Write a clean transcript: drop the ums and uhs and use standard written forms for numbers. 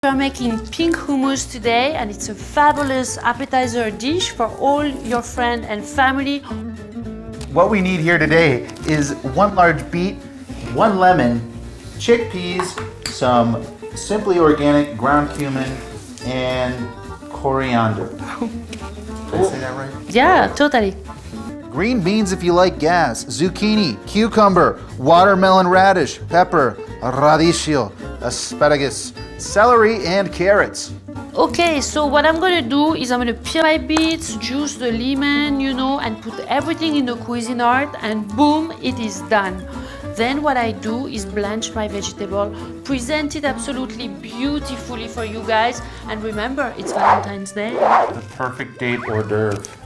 We're making pink hummus today, and it's a fabulous appetizer dish for all your friends and family. What we need here today is 1 large beet, 1 lemon, chickpeas, some simply organic ground cumin, and coriander. Did I say that right? Yeah, totally. Green beans if you like gas, zucchini, cucumber, watermelon radish, pepper, radicchio, asparagus, celery, and carrots. Okay, so what I'm gonna do is I'm gonna peel my beets, juice the lemon, and put everything in the Cuisinart, and boom, it is done. Then what I do is blanch my vegetable, present it absolutely beautifully for you guys, and remember, it's Valentine's Day. The perfect date hors d'oeuvre.